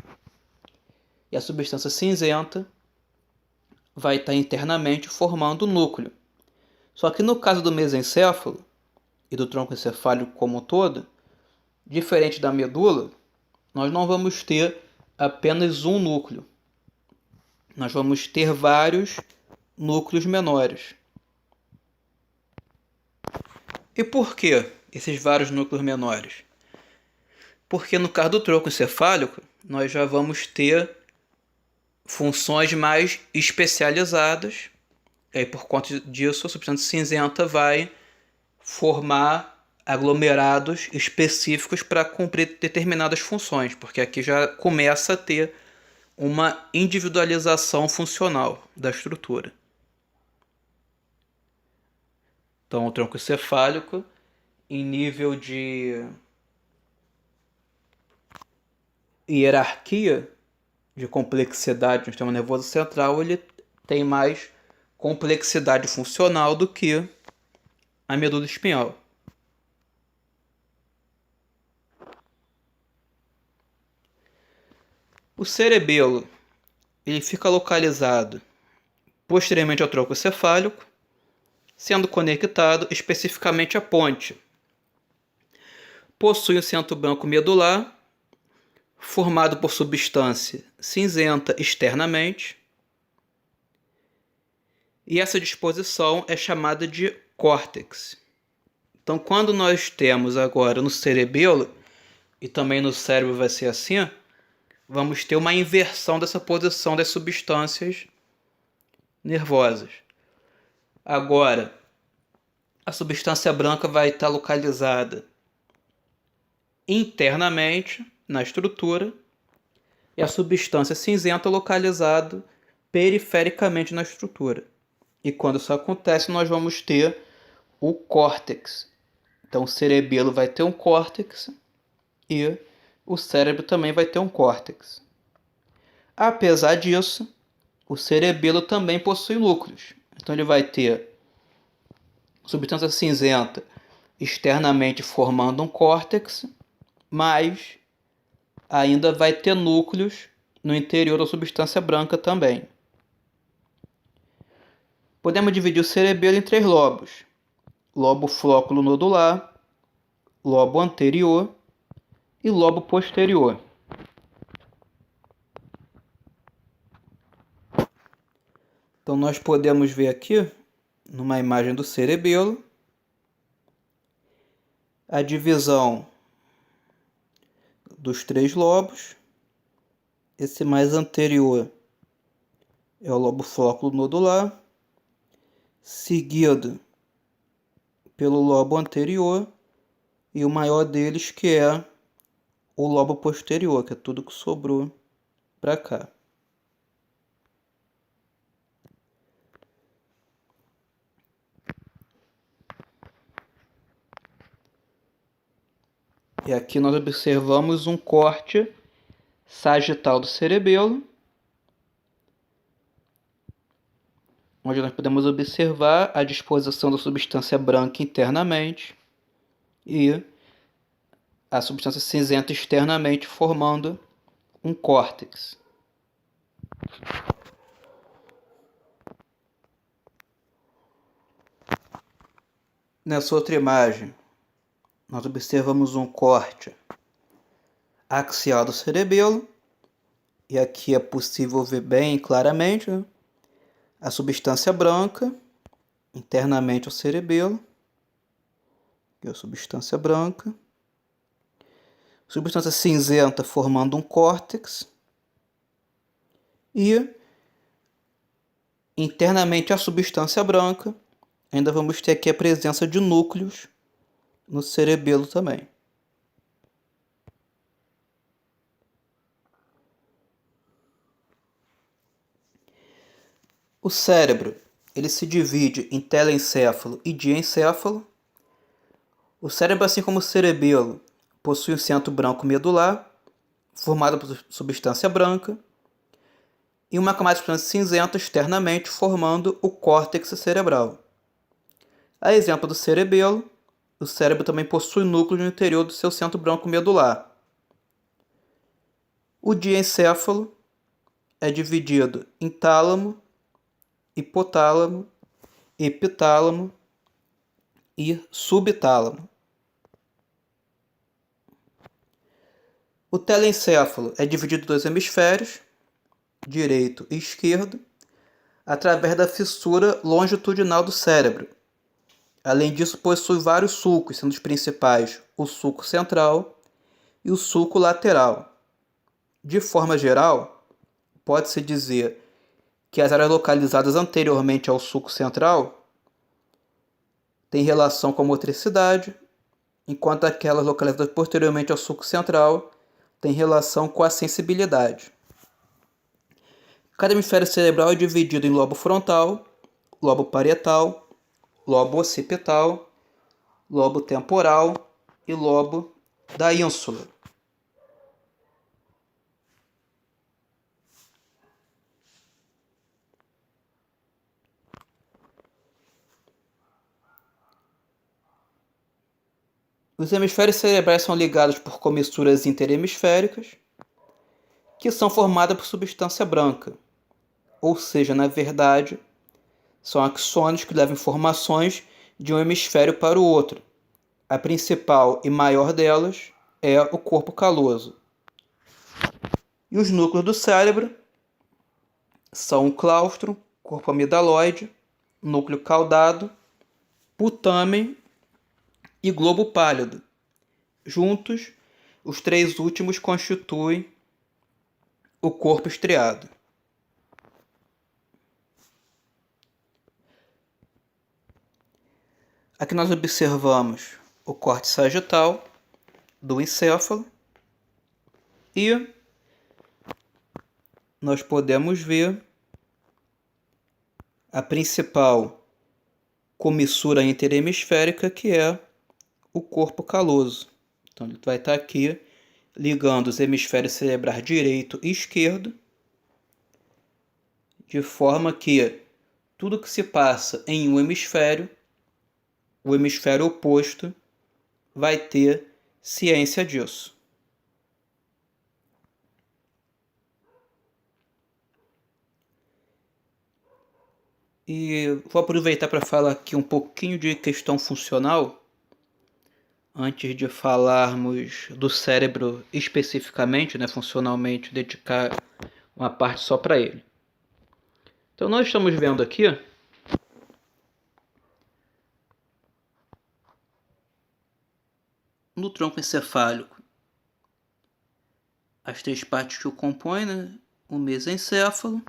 e a substância cinzenta vai estar internamente formando o núcleo. Só que no caso do mesencéfalo e do tronco encefálico como um todo, diferente da medula, nós não vamos ter apenas um núcleo. Nós vamos ter vários núcleos menores. E por que esses vários núcleos menores? Porque no caso do tronco encefálico, nós já vamos ter funções mais especializadas. E aí, por conta disso, a substância cinzenta vai formar aglomerados específicos para cumprir determinadas funções, porque aqui já começa a ter uma individualização funcional da estrutura. Então, o tronco encefálico, em nível de hierarquia de complexidade no sistema nervoso central, ele tem mais complexidade funcional do que a medula espinhal. O cerebelo, ele fica localizado posteriormente ao tronco encefálico, sendo conectado especificamente à ponte. Possui um centro branco medular, formado por substância cinzenta externamente, e essa disposição é chamada de córtex. Então, quando nós temos agora no cerebelo, e também no cérebro vai ser assim, vamos ter uma inversão dessa posição das substâncias nervosas. Agora, a substância branca vai estar localizada internamente na estrutura e a substância cinzenta localizada perifericamente na estrutura. E quando isso acontece, nós vamos ter o córtex. Então, o cerebelo vai ter um córtex e o cérebro também vai ter um córtex. Apesar disso, o cerebelo também possui núcleos. Então, ele vai ter substância cinzenta externamente formando um córtex, mas ainda vai ter núcleos no interior da substância branca também. Podemos dividir o cerebelo em 3 lobos: lobo flóculo nodular, lobo anterior e lobo posterior. Então nós podemos ver aqui, numa imagem do cerebelo, a divisão dos 3 lobos. Esse mais anterior é o lobo flóculo nodular, seguido pelo lobo anterior e o maior deles, que é o lobo posterior, que é tudo que sobrou para cá. E aqui nós observamos um corte sagital do cerebelo, onde nós podemos observar a disposição da substância branca internamente e a substância cinzenta externamente, formando um córtex. Nessa outra imagem, nós observamos um corte axial do cerebelo, e aqui é possível ver bem claramente, né, a substância branca internamente ao cerebelo, que é a substância branca, substância cinzenta formando um córtex e internamente a substância branca. Ainda vamos ter aqui a presença de núcleos no cerebelo também. O cérebro, ele se divide em telencéfalo e diencéfalo. O cérebro, assim como o cerebelo, possui um centro branco medular, formado por substância branca, e uma camada de substância cinzenta externamente, formando o córtex cerebral. A exemplo do cerebelo, o cérebro também possui núcleos no interior do seu centro branco medular. O diencéfalo é dividido em tálamo, hipotálamo, epitálamo e subtálamo. O telencéfalo é dividido em dois hemisférios, direito e esquerdo, através da fissura longitudinal do cérebro. Além disso, possui vários sulcos, sendo os principais o sulco central e o sulco lateral. De forma geral, pode-se dizer que as áreas localizadas anteriormente ao sulco central têm relação com a motricidade, enquanto aquelas localizadas posteriormente ao sulco central têm relação com a sensibilidade. Cada hemisfério cerebral é dividido em lobo frontal, lobo parietal, lobo occipital, lobo temporal e lobo da ínsula. Os hemisférios cerebrais são ligados por comissuras interhemisféricas, que são formadas por substância branca, ou seja, na verdade, são axônios que levam informações de um hemisfério para o outro. A principal e maior delas é o corpo caloso. E os núcleos do cérebro são o claustro, corpo amidaloide, núcleo caudado, putamen e globo pálido. Juntos, os três últimos constituem o corpo estriado. Aqui nós observamos o corte sagital do encéfalo e nós podemos ver a principal comissura interhemisférica, que é o corpo caloso. Então ele vai estar aqui ligando os hemisférios cerebrais direito e esquerdo, de forma que tudo que se passa em um hemisfério, o hemisfério oposto vai ter ciência disso. E vou aproveitar para falar aqui um pouquinho de questão funcional, antes de falarmos do cérebro especificamente, né, funcionalmente, dedicar uma parte só para ele. Então nós estamos vendo aqui no tronco encefálico as três partes que o compõem, né? O mesencéfalo,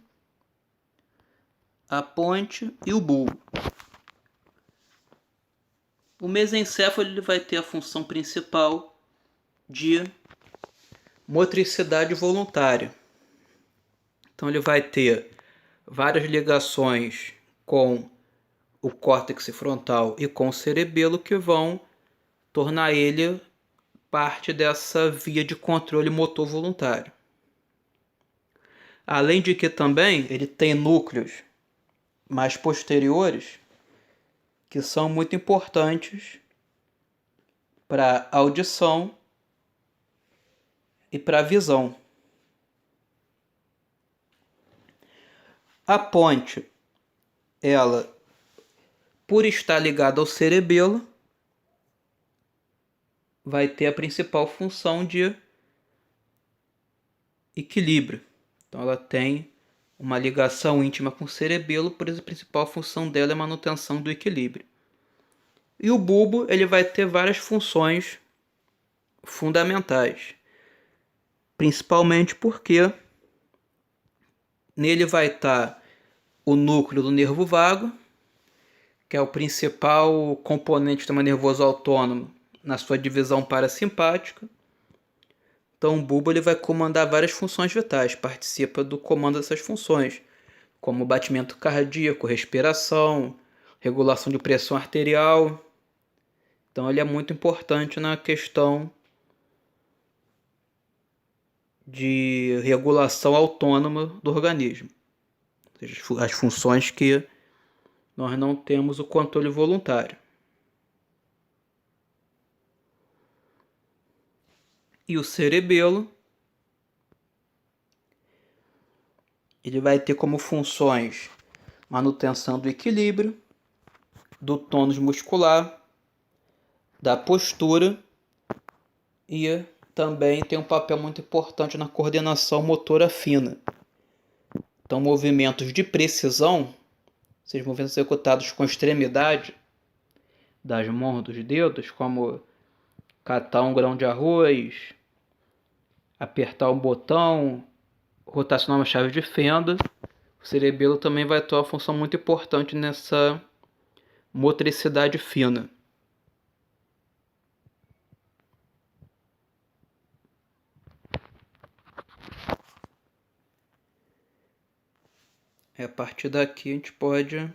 a ponte e o bulbo. O mesencéfalo ele vai ter a função principal de motricidade voluntária. Então ele vai ter várias ligações com o córtex frontal e com o cerebelo que vão tornar ele parte dessa via de controle motor voluntário. Além de que também ele tem núcleos mais posteriores que são muito importantes para a audição e para a visão. A ponte, ela, por estar ligada ao cerebelo, vai ter a principal função de equilíbrio. Então ela tem uma ligação íntima com o cerebelo, por isso a principal função dela é a manutenção do equilíbrio. E o bulbo ele vai ter várias funções fundamentais, principalmente porque nele vai estar o núcleo do nervo vago, que é o principal componente do sistema nervoso autônomo na sua divisão parasimpática. Então o bulbo ele vai comandar várias funções vitais, participa do comando dessas funções, como batimento cardíaco, respiração, regulação de pressão arterial. Então ele é muito importante na questão de regulação autônoma do organismo. Ou seja, as funções que nós não temos o controle voluntário. E o cerebelo, ele vai ter como funções manutenção do equilíbrio, do tônus muscular, da postura e também tem um papel muito importante na coordenação motora fina. Então, movimentos de precisão, esses movimentos executados com extremidade das mãos, dos dedos, como catar um grão de arroz, apertar um botão, rotacionar uma chave de fenda, o cerebelo também vai ter uma função muito importante nessa motricidade fina. A partir daqui a gente pode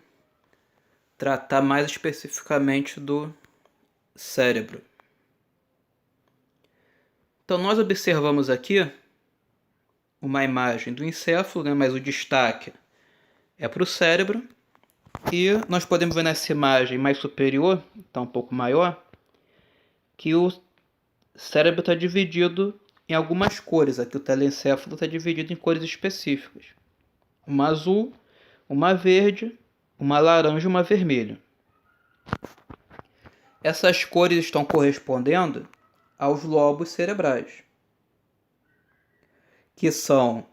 tratar mais especificamente do cérebro. Então nós observamos aqui uma imagem do encéfalo, né, mas o destaque é para o cérebro. E nós podemos ver nessa imagem mais superior, está um pouco maior, que o cérebro está dividido em algumas cores. Aqui o telencéfalo está dividido em cores específicas. Uma azul, uma verde, uma laranja e uma vermelha. Essas cores estão correspondendo aos lobos cerebrais, que são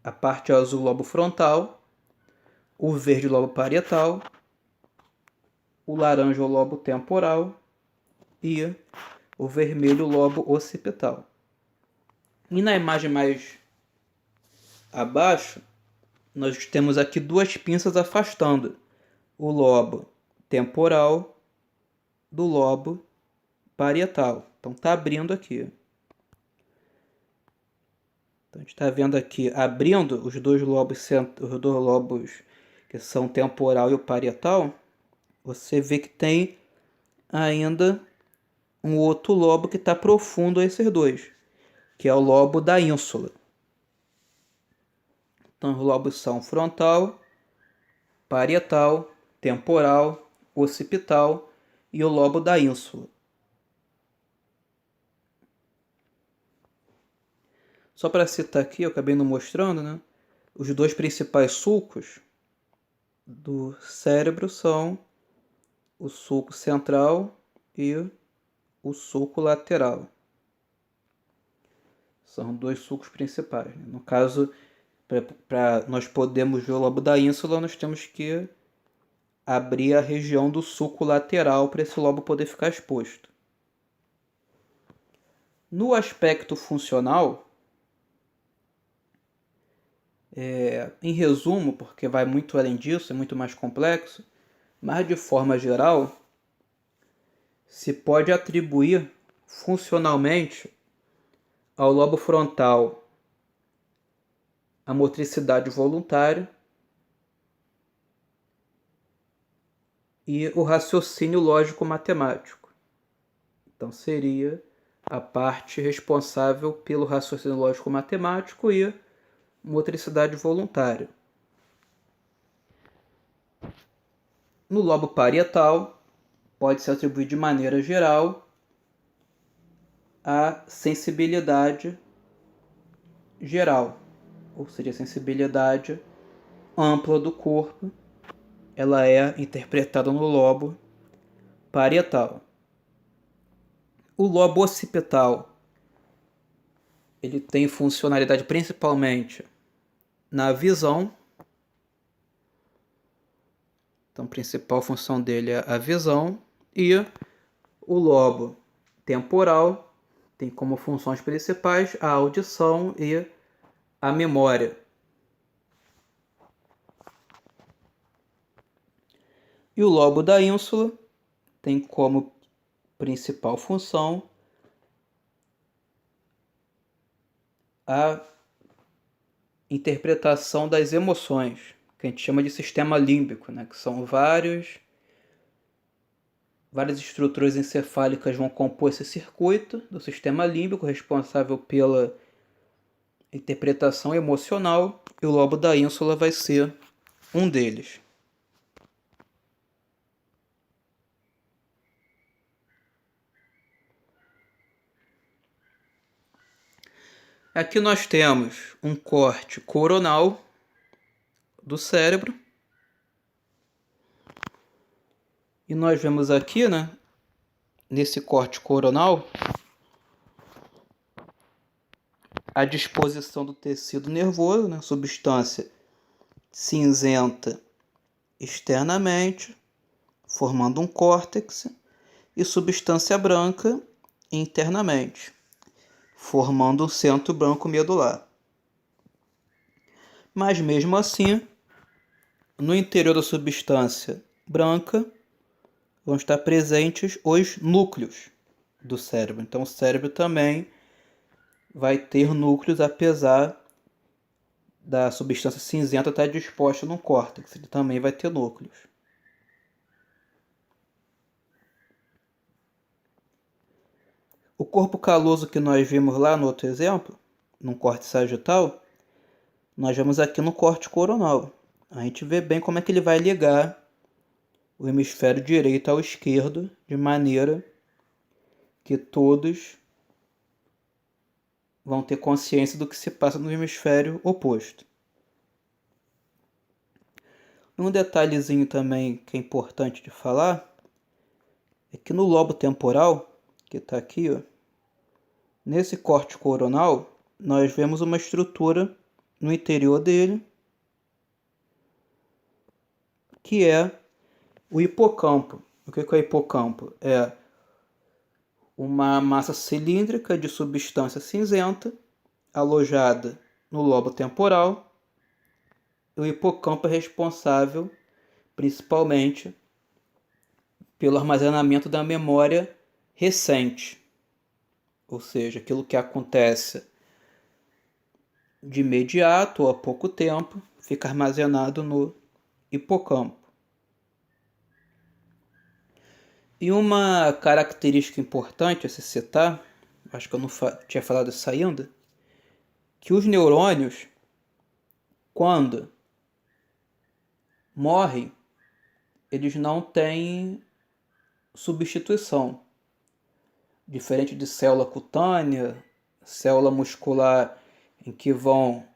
a parte azul, lobo frontal, o verde, lobo parietal, o laranja, o lobo temporal e o vermelho, o lobo occipital. E na imagem mais abaixo, nós temos aqui duas pinças afastando o lobo temporal do lobo parietal. Então está abrindo aqui. Então, a gente está vendo aqui abrindo os dois lobos que são temporal e o parietal. Você vê que tem ainda um outro lobo que está profundo a esses dois, que é o lobo da ínsula. Então, os lobos são frontal, parietal, temporal, occipital e o lobo da ínsula. Só para citar aqui, eu acabei não mostrando, né? Os dois principais sulcos do cérebro são o sulco central e o sulco lateral. São dois sulcos principais, né? No caso, para nós podermos ver o lobo da ínsula, nós temos que abrir a região do sulco lateral para esse lobo poder ficar exposto. No aspecto funcional, em resumo, porque vai muito além disso, é muito mais complexo, mas de forma geral, se pode atribuir funcionalmente ao lobo frontal a motricidade voluntária e o raciocínio lógico-matemático. Então seria a parte responsável pelo raciocínio lógico-matemático e motricidade voluntária. No lobo parietal, pode-se atribuir de maneira geral a sensibilidade geral, ou seja, a sensibilidade ampla do corpo, ela é interpretada no lobo parietal. O lobo occipital, ele tem funcionalidade principalmente na visão. Então, a principal função dele é a visão. E o lobo temporal tem como funções principais a audição e a memória. E o lobo da ínsula tem como principal função a interpretação das emoções, que a gente chama de sistema límbico, né? Que são várias estruturas encefálicas vão compor esse circuito do sistema límbico, responsável pela interpretação emocional, e o lobo da ínsula vai ser um deles. Aqui nós temos um corte coronal do cérebro. E nós vemos aqui, né, nesse corte coronal, a disposição do tecido nervoso, né, substância cinzenta externamente, formando um córtex, e substância branca internamente, formando um centro branco medular. Mas mesmo assim, no interior da substância branca vão estar presentes os núcleos do cérebro. Então o cérebro também vai ter núcleos, apesar da substância cinzenta estar disposta no córtex. Ele também vai ter núcleos. O corpo caloso que nós vimos lá no outro exemplo, no corte sagital, nós vemos aqui no corte coronal. A gente vê bem como é que ele vai ligar o hemisfério direito ao esquerdo, de maneira que todos vão ter consciência do que se passa no hemisfério oposto. Um detalhezinho também que é importante de falar é que no lobo temporal, que está aqui, ó, nesse corte coronal, nós vemos uma estrutura no interior dele, que é o hipocampo. O que é o hipocampo? É uma massa cilíndrica de substância cinzenta alojada no lobo temporal. O hipocampo é responsável principalmente pelo armazenamento da memória recente, ou seja, aquilo que acontece de imediato ou há pouco tempo fica armazenado no hipocampo. E uma característica importante a se citar, acho que eu não tinha falado isso ainda, que os neurônios, quando morrem, eles não têm substituição. Diferente de célula cutânea, célula muscular, em que vão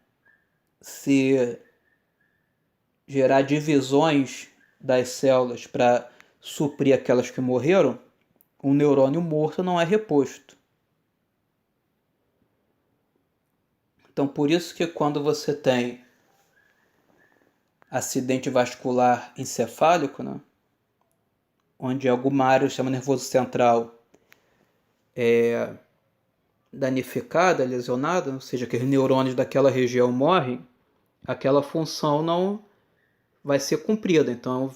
se gerar divisões das células para suprir aquelas que morreram, um neurônio morto não é reposto. Então, por isso que quando você tem acidente vascular encefálico, né, onde alguma área do sistema nervoso central é danificada, lesionada, ou seja, que os neurônios daquela região morrem, aquela função não vai ser cumprida. Então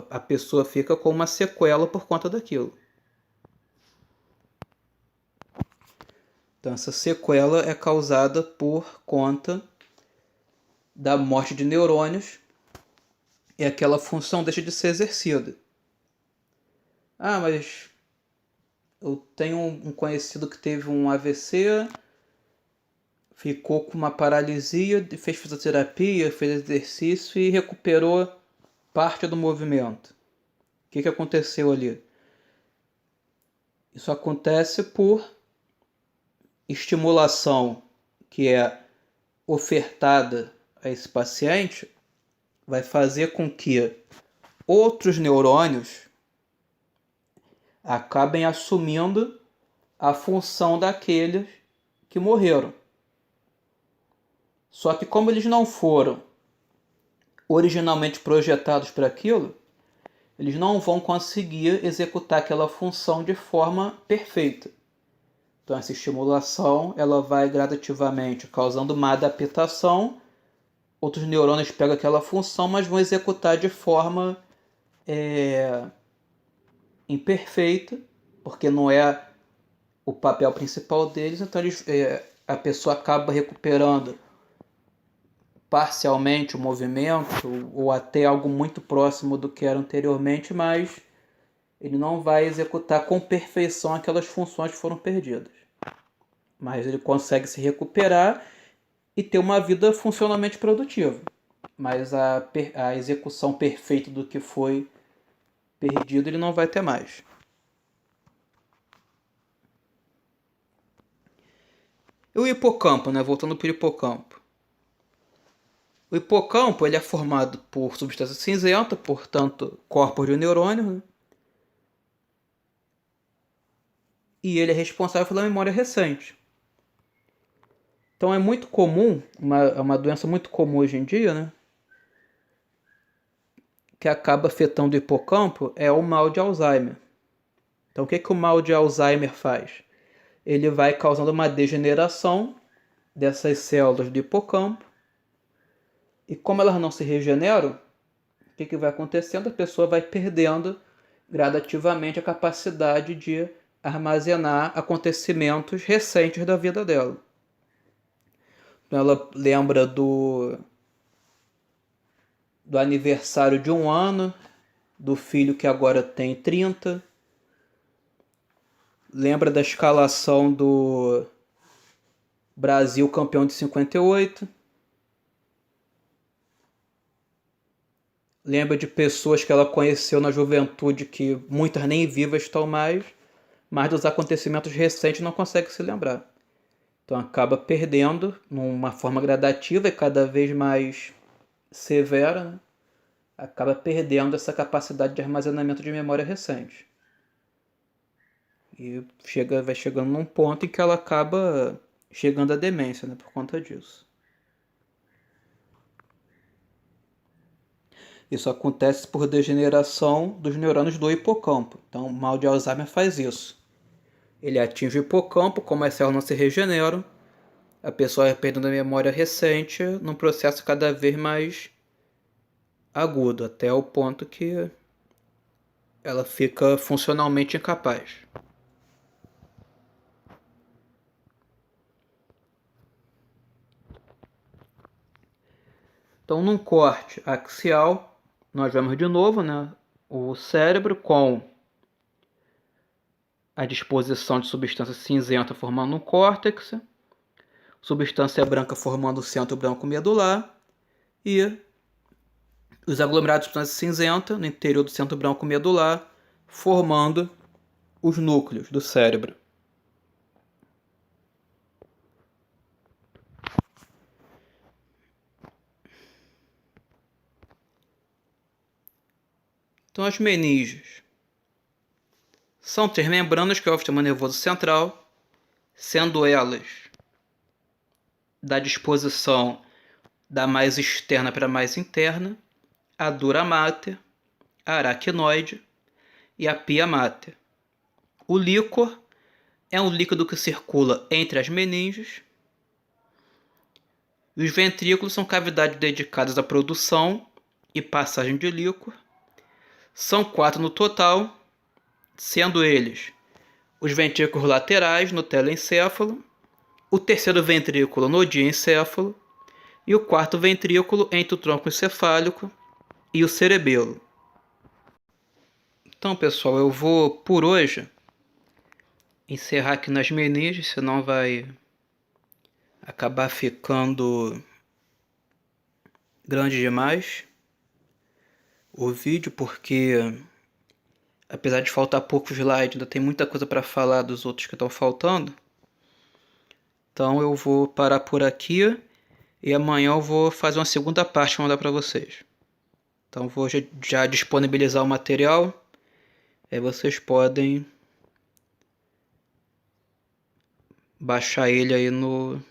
a pessoa fica com uma sequela por conta daquilo. Então essa sequela é causada por conta da morte de neurônios e aquela função deixa de ser exercida. Ah, mas eu tenho um conhecido que teve um AVC, ficou com uma paralisia, fez fisioterapia, fez exercício e recuperou parte do movimento. O que aconteceu ali? Isso acontece por estimulação que é ofertada a esse paciente, vai fazer com que outros neurônios acabem assumindo a função daqueles que morreram. Só que como eles não foram originalmente projetados para aquilo, eles não vão conseguir executar aquela função de forma perfeita. Então essa estimulação ela vai gradativamente causando uma adaptação. Outros neurônios pegam aquela função, mas vão executar de forma imperfeita, porque não é o papel principal deles. Então a pessoa acaba recuperando parcialmente o movimento ou até algo muito próximo do que era anteriormente, mas ele não vai executar com perfeição aquelas funções que foram perdidas. Mas ele consegue se recuperar e ter uma vida funcionalmente produtiva. Mas a execução perfeita do que foi perdido ele não vai ter mais. E o hipocampo, né? Voltando para o hipocampo. O hipocampo ele é formado por substância cinzenta, portanto, corpos de neurônios, né? E ele é responsável pela memória recente. Então é muito comum, uma doença muito comum hoje em dia, né? Que acaba afetando o hipocampo é o mal de Alzheimer. Então o que o mal de Alzheimer faz? Ele vai causando uma degeneração dessas células do hipocampo. E como elas não se regeneram, o que vai acontecendo? A pessoa vai perdendo gradativamente a capacidade de armazenar acontecimentos recentes da vida dela. Então ela lembra do aniversário de 1 ano, do filho que agora tem 30. Lembra da escalação do Brasil campeão de 58. Lembra de pessoas que ela conheceu na juventude que muitas nem vivas estão mais, mas dos acontecimentos recentes não consegue se lembrar. Então acaba perdendo numa forma gradativa e cada vez mais severa, né? Acaba perdendo essa capacidade de armazenamento de memória recente. E vai chegando num ponto em que ela acaba chegando à demência, né, por conta disso. Isso acontece por degeneração dos neurônios do hipocampo. Então, o mal de Alzheimer faz isso. Ele atinge o hipocampo, como as células não se regeneram, a pessoa vai perdendo a memória recente num processo cada vez mais agudo, até o ponto que ela fica funcionalmente incapaz. Então, num corte axial, nós vemos de novo, né, o cérebro com a disposição de substância cinzenta formando um córtex, substância branca formando o centro branco medular e os aglomerados de substância cinzenta no interior do centro branco medular formando os núcleos do cérebro. Então, as meninges são 3 membranas que é o sistema nervoso central, sendo elas da disposição da mais externa para a mais interna, a dura mater, a aracnoide e a pia mater. O líquor é um líquido que circula entre as meninges. Os ventrículos são cavidades dedicadas à produção e passagem de líquor. São 4 no total, sendo eles os ventrículos laterais no telencéfalo, o terceiro ventrículo no diencéfalo e o quarto ventrículo entre o tronco encefálico e o cerebelo. Então, pessoal, eu vou, por hoje, encerrar aqui nas meninges, senão vai acabar ficando grande demais o vídeo, porque apesar de faltar pouco slide, ainda tem muita coisa para falar dos outros que estão faltando. Então eu vou parar por aqui e amanhã eu vou fazer uma segunda parte para mandar para vocês. Então vou já disponibilizar o material. Aí vocês podem baixar ele aí no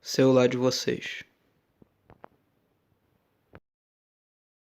celular de vocês.